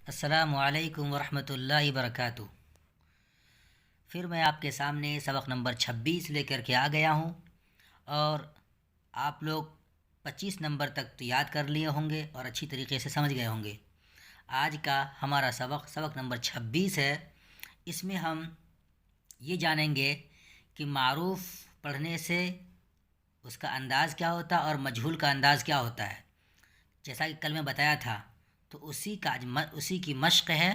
السلام علیکم ورحمۃ اللہ وبرکاتہ۔ پھر میں آپ کے سامنے سبق نمبر 26 لے کر کے آ گیا ہوں، اور آپ لوگ 25 نمبر تک تو یاد کر لیے ہوں گے اور اچھی طریقے سے سمجھ گئے ہوں گے۔ آج کا ہمارا سبق نمبر 26 ہے۔ اس میں ہم یہ جانیں گے کہ معروف پڑھنے سے اس کا انداز کیا ہوتا ہے اور مجہول کا انداز کیا ہوتا ہے۔ جیسا کہ کل میں بتایا تھا، تو اسی کی مشق ہے،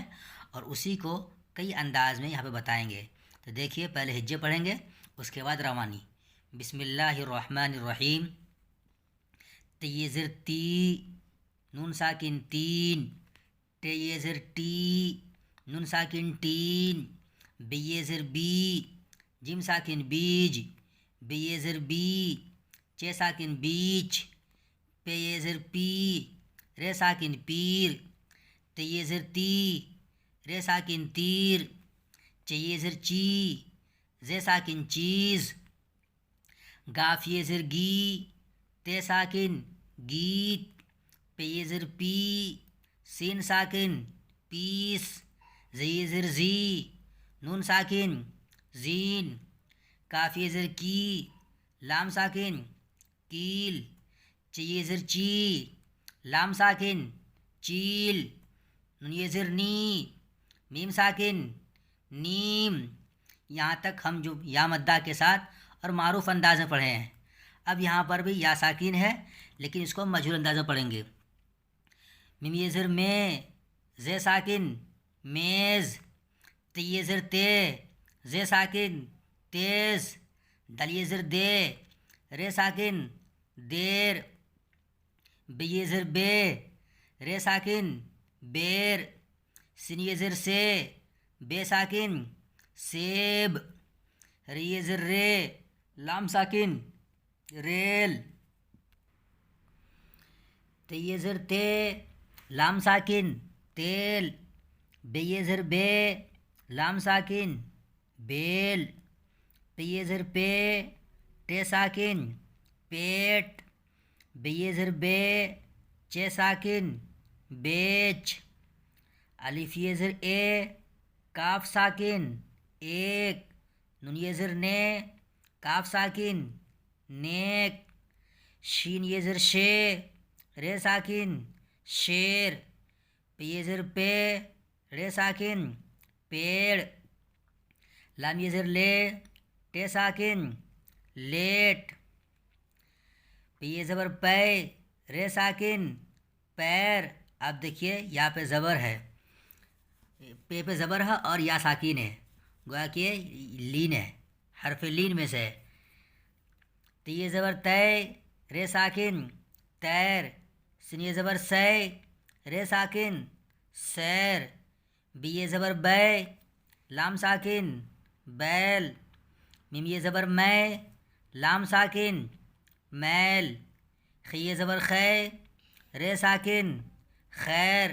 اور اسی کو کئی انداز میں یہاں پہ بتائیں گے۔ تو دیکھیے، پہلے ہجے پڑھیں گے، اس کے بعد روانی۔ بسم اللہ الرحمن الرحیم۔ تی زر تی، نون ساکن تین، ٹے زر ٹی، نون ساکن تین، بی زر بی، جیم ساکن بیج، بی زر بی، چے ساکن بیچ، پے زر پی، رے ساکن پیر، تی زر تی، رے ساکن تیر، چے زر چی، زے ساکن چیز، گاف زر گی، تے ساکن گیت، پے زر پی، سین ساکن پیس، زی زر زی، نون ساکن زین، کاف زر کی، لام ساکن کیل، چی زر چی، لام ساکن چیل، نون زر نی، میم ساکن نیم۔ یہاں تک ہم جو یا مدہ کے ساتھ اور معروف انداز میں پڑھے ہیں۔ اب یہاں پر بھی یا ساکن ہے، لیکن اس کو ہم مجہول انداز میں پڑھیں گے۔ میم زر میں، زے ساکن میز، تی زر تے، زے ساکن تیز، دل زر دے، رے ساکن دیر، بی زر بے، رے ساکن بیر، سین زر سے، بے ساکن سیب، ری زر رے، لام ساکن ریل، تی زر تے، لام ساکن تیل، بے زر بے، لام ساکن بیل، پی زر پے، ٹے ساکن پیٹ، بی زر بے، چے ساکن بیچ، الف زر اے، کاف ساکن ایک، نون زر نے، کاف ساکن نیک، شین زر شے، رے ساکن شیر، پی زر پے، رے ساکن پیڑ، لام زر لے، ٹے ساکن لیٹ، پی زبر پے، رے ساکن پیر۔ اب دیکھیے، یہاں پہ زبر ہے، پہ زبر ہے اور یا ساکین ہے، گویا کہ لین ہے، حرف لین میں سے۔ تی زبر تے، رے ساکن تیر، سین زبر سے، رے ساکن سیر، بی زبر بے، لام ساکن بیل، میم زبر میں، لام ساکن میل، خی زبر خے، رے ساکن خیر،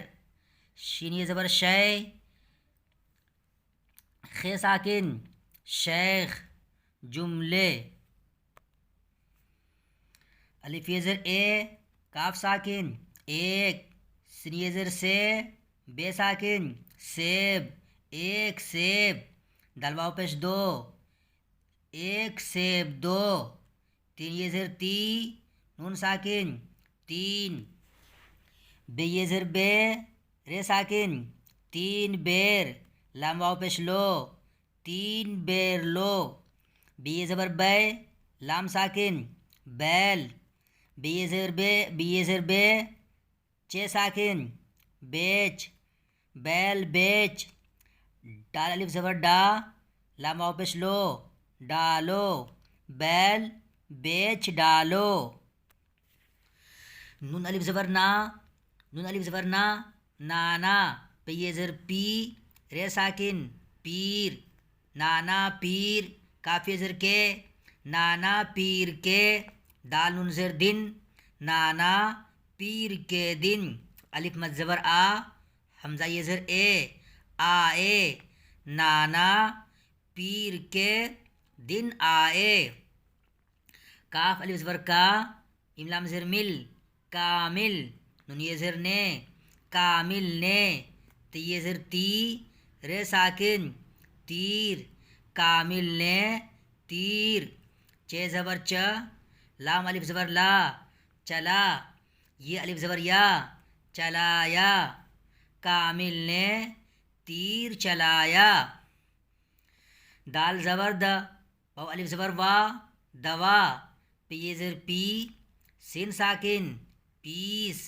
شین زبر شے، خے ساکن شیخ، جملے۔ الف زر اے، کاف ساکن ایک، سین زر سے، بے ساکن سیب، ایک سیب، دال واو پیش دو، ایک سیب دو، تین زر تی، نون ساکن تین، بے زر بے، رے ساکن تین بیر، لام واو پیش لو، تین بیر لو، بی زبر بے، لام ساکن بیل، بی زر بے، چے ساکن بیچ، بیل بیچ، ڈال الف زبر ڈا، لام واو پیش لو، ڈالو، بیل بیچ ڈالو، نون الف زبر نا، نون الف زبر نا، نانا، پی زر پی، رے ساکن پیر، نانا پیر، کاف زر کے، نانا پیر کے، دال نون زر دن، نانا پیر کے دن، الف مد زبر آ، حمزہ زر اے، آئے، نانا پیر کے دن آئے، کاف الف زبر کا، ام لام زر مل، کامل، نون زر نے، کامل نے، تی زر تی، رے ساکن تیر، کامل نے تیر، چے زبر چ، لام الف زبر لا، چلا، یہ الف زبر یا، چلایا، کامل نے تیر چلایا، دال زبر د، واو الف زبر وا، دوا، پی زر پی، سین ساکن پیس،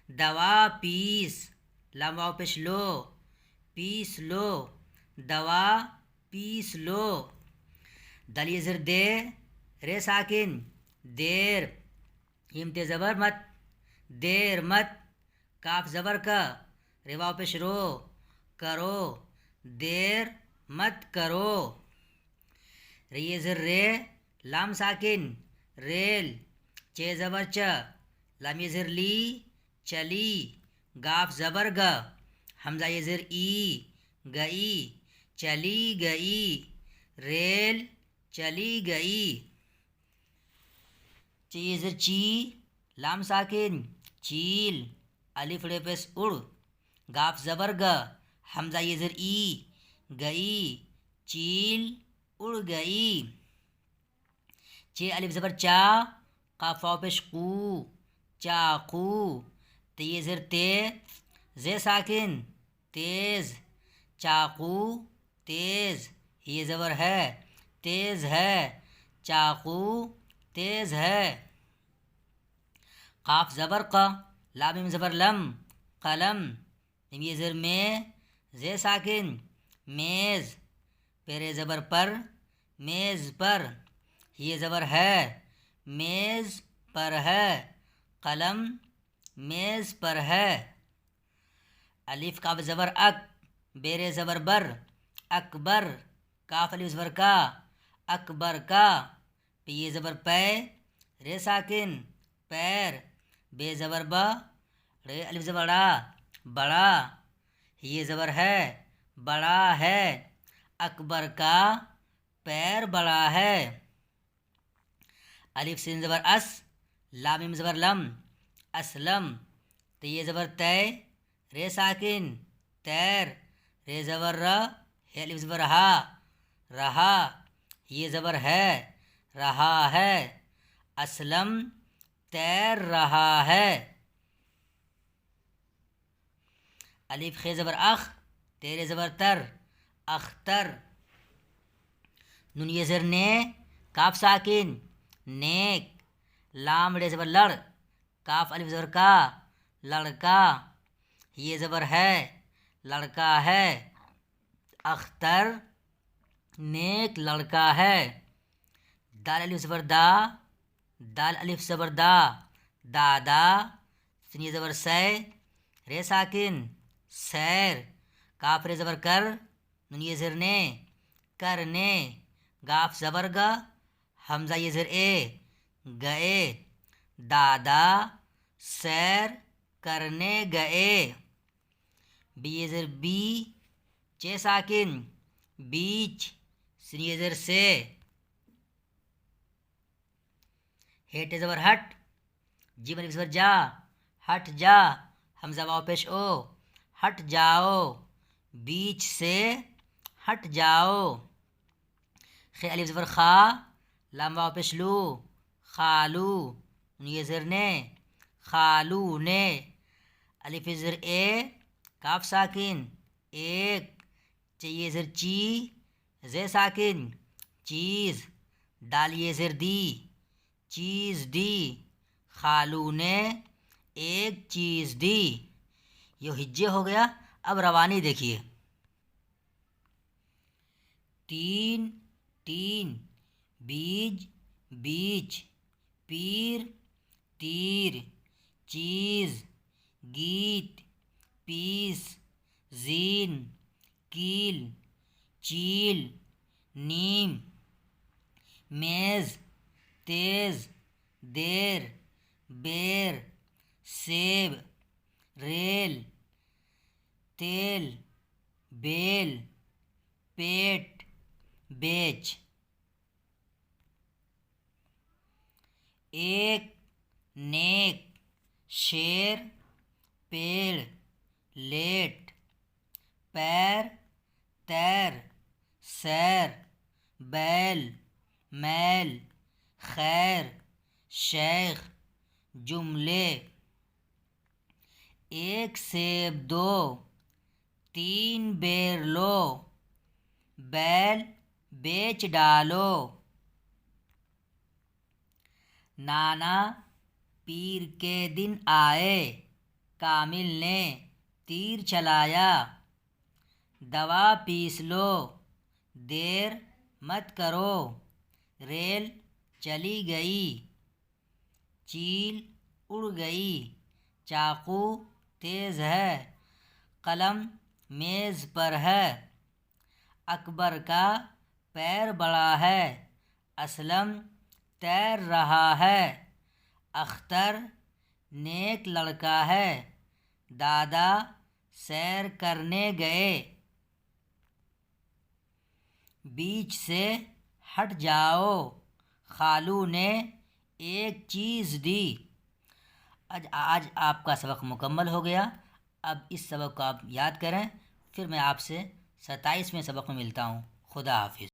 دوا پیس، لام واو پیش لو، پیس لو، دوا پیس لو، دل یہ زر دے، رے ساکن دیر، ہمتے زبر مت، دیر مت، کاف زبر کا، رے واو پیش رو، کرو، دیر مت کرو، ری زر رے، لام ساکن ریل، چے زبر چ، لام یہ زر لی، چلی، گاف زبر گا، حمزہ یہ زر ای، گئی، چلی گئی، ریل چلی گئی، چے یہ زر چی، لام ساکن چیل، الف ڑے پیس اڑ، گاف زبر گا، حمزہ یہ زر ای، گئی، چیل اڑ گئی، چے الف زبر چا، قاف واو پیش قو، چاقو، تے یہ زر تے، زے ساکن تیز، چاقو تیز، یہ زبر ہے، تیز ہے، چاقو تیز ہے، قاف زبر قا، لام میم زبر لم، قلم، یہ زر میں، زے ساکن میز، پیرے زبر پر، میز پر، یہ زبر ہے، میز پر ہے، قلم میز پر ہے، الف کاف زبر اک، بیرے زبر بر، اکبر، کاف الف زبر کا، اکبر کا، پی یہ زبر پے، رے ساکن پیر، بے زبر با، رے الف زبر ڑا، بڑا، یہ زبر ہے، بڑا ہے، اکبر کا پیر بڑا ہے، الف سین زبر اس، لام میم زبر لم، اسلم، تے یہ زبر تے، رے ساکن تیر، رے زبر ر، ہے الف زبر ہا، رہا، یہ زبر ہے، رہا ہے، اسلم تیر رہا ہے، الف خے زبر اخ، تیرے زبر تر، اختر، نون یہ زر نے، کاف ساکن نیک، لام ڑے زبر لڑ، کاف الف زبر کا، لڑکا، یہ زبر ہے، لڑکا ہے، اختر نیک لڑکا ہے، دال الف زبر دا، دال الف زبر دا، دادا، سین یہ زبر سے، رے ساکن سیر، کاف رے زبر کر، نون یہ زر نے، کرنے، گاف زبر گا، حمزہ یہ زر اے، گئے، دادا سیر کرنے گئے، بی یہ زر بی، چے ساکن بیچ، سین یہ زر سے، ہیٹ زبر ہٹ، جیم الف زبر جا، ہٹ جا، حمزہ واو پیش او، ہٹ جاؤ، بیچ سے ہٹ جاؤ، خے الف زبر خا، لام واو پیش لو، خالو، یہ زر نے، خالو نے، الف زر اے، کاف ساکن ایک، چے یہ زر چی، زے ساکن چیز، دال یہ زر دی، چیز دی، خالو نے ایک چیز دی، یہ ہجے ہو گیا، اب روانی دیکھیے، تین، تین، بیج، بیچ، پیر، تیر، چیز، گیت، پیس، زین، کیل، چیل، نیم، میز، تیز، دیر، بیر، سیب، ریل، تیل، بیل، پیٹ، بیچ، ایک، نیک، شیر، پیڑ، لیٹ، پیر، تیر، سیر، بیل، میل، خیر، شیخ، جملے، ایک سیب دو، تین بیر لو، بیل بیچ ڈالو۔ نانا پیر کے دن آئے، کامل نے تیر چلایا، دوا پیس لو، دیر مت کرو، ریل چلی گئی، چیل اڑ گئی، چاقو تیز ہے، قلم میز پر ہے، اکبر کا پیر بڑا ہے، اسلم تیر رہا ہے، اختر نیک لڑکا ہے، دادا سیر کرنے گئے۔ بیچ سے ہٹ جاؤ، خالو نے ایک چیز دی۔ آج آپ کا سبق مکمل ہو گیا۔ اب اس سبق کو آپ یاد کریں، پھر میں آپ سے 27ویں سبق میں ملتا ہوں۔ خدا حافظ۔